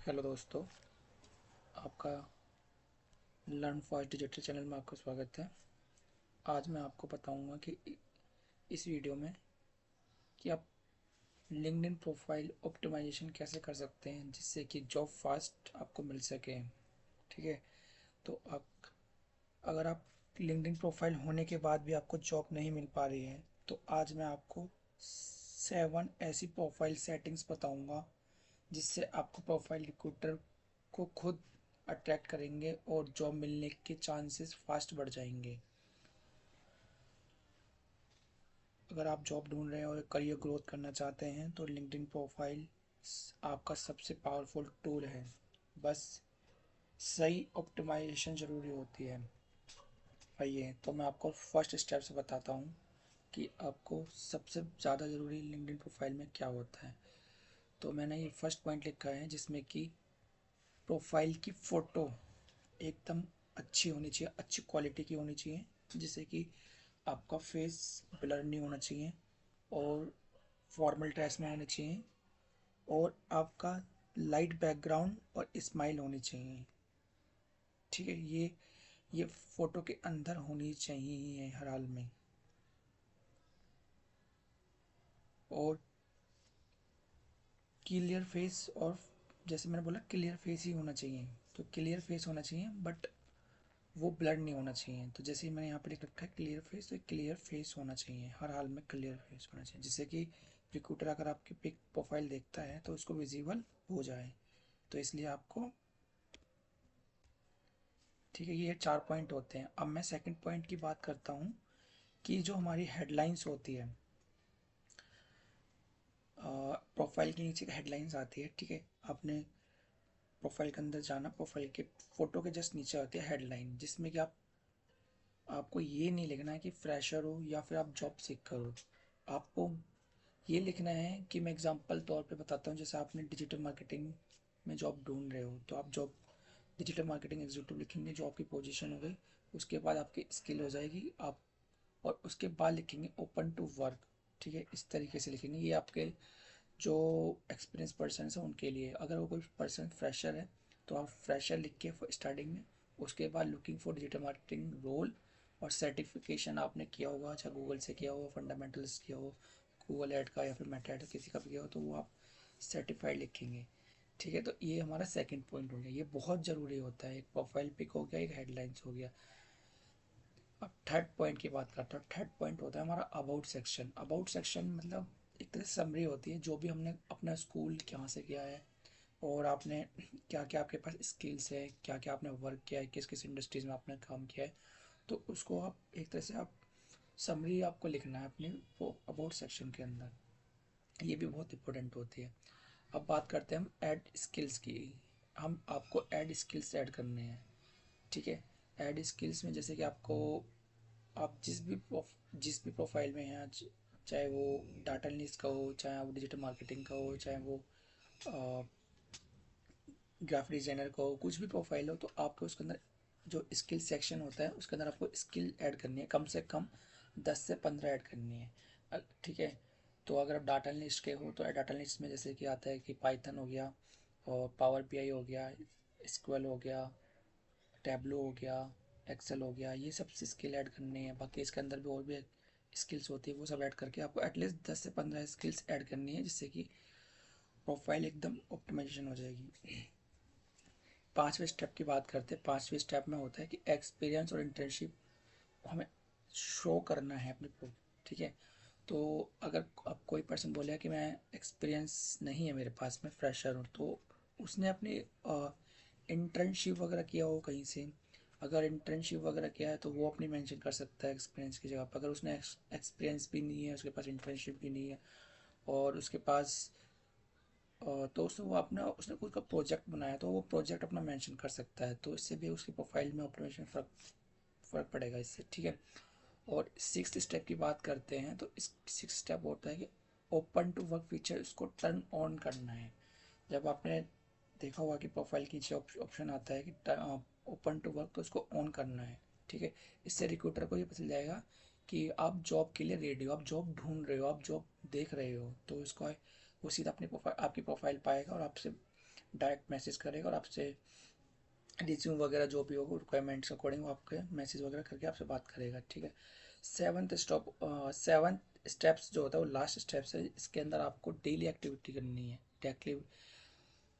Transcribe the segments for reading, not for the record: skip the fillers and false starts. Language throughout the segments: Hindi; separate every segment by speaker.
Speaker 1: हेलो दोस्तों, आपका लर्न फास्ट डिजिटल चैनल में आपका स्वागत है। आज मैं आपको बताऊंगा कि इस वीडियो में कि आप लिंक्डइन प्रोफाइल ऑप्टिमाइजेशन कैसे कर सकते हैं जिससे कि जॉब फास्ट आपको मिल सके। ठीक है। तो आप अगर आप लिंक्डइन प्रोफाइल होने के बाद भी आपको जॉब नहीं मिल पा रही है तो आज मैं आपको 7 ऐसी प्रोफाइल सेटिंग्स बताऊंगा जिससे आपको प्रोफाइल रिक्रूटर को खुद अट्रैक्ट करेंगे और जॉब मिलने के चांसेस फास्ट बढ़ जाएंगे। अगर आप जॉब ढूंढ रहे हैं और करियर ग्रोथ करना चाहते हैं तो लिंक्डइन प्रोफाइल आपका सबसे पावरफुल टूल है। बस सही ऑप्टिमाइजेशन ज़रूरी होती है। आइए तो मैं आपको फर्स्ट स्टेप से बताता हूँ कि आपको सबसे ज़्यादा ज़रूरी लिंक्डइन प्रोफाइल में क्या होता है। तो मैंने ये फर्स्ट पॉइंट लिखा है जिसमें कि प्रोफाइल की फ़ोटो एकदम अच्छी होनी चाहिए, अच्छी क्वालिटी की होनी चाहिए, जिससे कि आपका फेस ब्लर नहीं होना चाहिए और फॉर्मल ड्रेस में होनी चाहिए और आपका लाइट बैकग्राउंड और स्माइल होनी चाहिए। ठीक है। ये फोटो के अंदर होनी चाहिए हर हाल में। और क्लियर फेस, और जैसे मैंने बोला क्लियर फेस ही होना चाहिए, तो क्लियर फेस होना चाहिए बट वो ब्लड नहीं होना चाहिए। तो जैसे मैंने यहाँ पे लिख रखा है क्लियर फेस, तो क्लियर फेस होना चाहिए, हर हाल में क्लियर फेस होना चाहिए जिससे कि रिक्रूटर अगर आपकी पिक प्रोफाइल देखता है तो उसको विजिबल हो जाए। तो इसलिए आपको, ठीक है, ये 4 पॉइंट होते हैं। अब मैं सेकंड पॉइंट की बात करता हूँ कि जो हमारी हेडलाइंस होती है, प्रोफाइल के नीचे हेडलाइंस आती है। ठीक है। आपने प्रोफाइल के अंदर जाना, प्रोफाइल के फोटो के जस्ट नीचे आती है हेडलाइन, जिसमें कि आपको ये नहीं लिखना है कि फ्रेशर हो या फिर आप जॉब सीकर हो। आपको ये लिखना है कि मैं एग्जांपल तौर पे बताता हूँ, जैसे आपने डिजिटल मार्केटिंग में जॉब ढूंढ रहे हो तो आप जॉब डिजिटल मार्केटिंग एग्जीक्यूटिव लिखेंगे जो आपकी पोजीशन हो गई। उसके बाद आपकी स्किल हो जाएगी आप, और उसके बाद लिखेंगे ओपन टू वर्क। ठीक है, इस तरीके से लिखेंगे। ये आपके जो एक्सपीरियंस पर्सन है उनके लिए। अगर वो कोई पर्सन फ्रेशर है तो आप फ्रेशर लिख के स्टार्टिंग में, उसके बाद looking for digital marketing role, और सर्टिफिकेशन आपने किया होगा, चाहे गूगल से किया हो, फंडामेंटल्स किया हो, गूगल ऐड का या फिर मेटा ऐड किसी का भी किया हो, तो वो आप सर्टिफाइड लिखेंगे। ठीक है। तो ये हमारा सेकंड पॉइंट हो गया, ये बहुत ज़रूरी होता है। एक प्रोफाइल पिक हो गया, एक हेडलाइंस हो गया। अब थर्ड पॉइंट की बात करता हूँ। थर्ड पॉइंट होता है हमारा अबाउट सेक्शन। अबाउट सेक्शन मतलब एक तरह से समरी होती है, जो भी हमने अपना स्कूल कहाँ से किया है और आपने क्या क्या आपके पास स्किल्स है, क्या क्या आपने वर्क किया है, किस किस इंडस्ट्रीज़ में आपने काम किया है, तो उसको आप एक तरह से आप समरी आपको लिखना है अपने वो अबाउट सेक्शन के अंदर। ये भी बहुत इंपॉर्टेंट होती है। अब बात करते हैं हम ऐड स्किल्स की। हम आपको ऐड स्किल्स ऐड करने हैं। ठीक है। ऐड स्किल्स में जैसे कि आपको, आप जिस भी प्रोफाइल में हैं आज, चाहे वो डाटा एनालिस्ट का हो, चाहे वो डिजिटल मार्केटिंग का हो, चाहे वो ग्राफिक डिजाइनर का हो, कुछ भी प्रोफाइल हो, तो आपको उसके अंदर जो स्किल सेक्शन होता है उसके अंदर आपको स्किल ऐड करनी है, कम से कम 10 से 15 ऐड करनी है। ठीक है। तो अगर आप डाटा एनालिस्ट के हो तो डाटा एनालिस्ट में जैसे कि आता है कि पाइथन हो गया, और पावर पीआई हो गया, एसक्यूएल हो गया, टैबलो हो गया, एक्सेल हो गया, ये सब स्किल ऐड करनी है। बाकी इसके अंदर भी और भी स्किल्स होती है, वो सब ऐड करके आपको एटलीस्ट 10 से 15 स्किल्स ऐड करनी है जिससे कि प्रोफाइल एकदम ऑप्टिमाइजेशन हो जाएगी। पांचवें स्टेप की बात करते हैं। पांचवें स्टेप में होता है कि एक्सपीरियंस और इंटर्नशिप हमें शो करना है अपने को। ठीक है। तो अगर अब कोई पर्सन बोले कि मैं एक्सपीरियंस नहीं है मेरे पास, मैं फ्रेशर हूँ, तो उसने अपनी इंटर्नशिप वगैरह किया हो कहीं से। अगर इंटर्नशिप वगैरह किया है तो वो अपनी मेंशन कर सकता है एक्सपीरियंस की जगह पर। अगर उसने एक्सपीरियंस भी नहीं है, उसके पास इंटर्नशिप भी नहीं है, और उसके पास तो उसने वो अपना उसने खुद का प्रोजेक्ट बनाया तो वो प्रोजेक्ट अपना मेंशन कर सकता है। तो इससे भी उसकी प्रोफाइल में ऑप्टिमाइजेशन फ़र्क पड़ेगा इससे। ठीक है। और सिक्स्थ स्टेप की बात करते हैं तो इस सिक्स स्टेप होता है कि ओपन टू वर्क फीचर इसको टर्न ऑन करना है। जब आपने देखा होगा कि प्रोफाइल के नीचे ऑप्शन आता है कि ओपन टू वर्क, तो उसको ऑन करना है। ठीक है। इससे रिक्रूटर को ये पता चल जाएगा कि आप जॉब के लिए रेडी हो, आप जॉब ढूंढ रहे हो, आप जॉब देख रहे हो, तो इसको वो सीधा अपनी प्रोफाइल, आपकी प्रोफाइल पाएगा और आपसे डायरेक्ट मैसेज करेगा और आपसे रिज्यूम वगैरह जो भी होगा रिक्वायरमेंट्स अकॉर्डिंग वो आपके मैसेज वगैरह करके आपसे बात करेगा, ठीक है। सेवन्थ स्टेप्स जो होता है वो लास्ट स्टेप्स है, इसके अंदर आपको डेली एक्टिविटी करनी है। डेली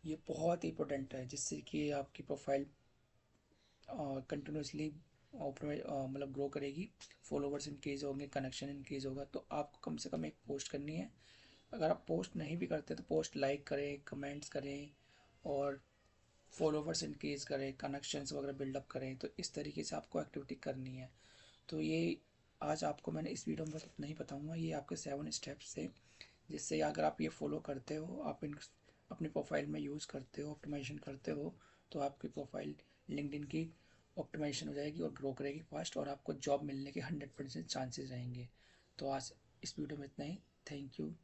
Speaker 1: ये बहुत ही इंपॉर्टेंट है, जिससे कि आपकी प्रोफाइल कंटिन्यूसली मतलब ग्रो करेगी, फॉलोवर्स इंक्रीज होंगे, कनेक्शन इंक्रीज होगा। तो आपको कम से कम एक पोस्ट करनी है। अगर आप पोस्ट नहीं भी करते तो पोस्ट लाइक करें, कमेंट्स करें और फॉलोवर्स इंक्रीज करें, कनेक्शंस वगैरह बिल्डअप करें। तो इस तरीके से आपको एक्टिविटी करनी है। तो ये आज आपको मैंने इस वीडियो में नहीं बताऊंगा, ये आपके 7 स्टेप्स थे, जिससे अगर आप ये फॉलो करते हो, आप इन अपनी प्रोफाइल में यूज़ करते हो, ऑप्टिमाइजेशन करते हो, तो आपकी प्रोफाइल लिंक्डइन की ऑप्टिमाइजेशन हो जाएगी और ग्रो करेगी फास्ट, और आपको जॉब मिलने के 100% चांसेस रहेंगे। तो आज इस वीडियो में इतना ही। Thank you.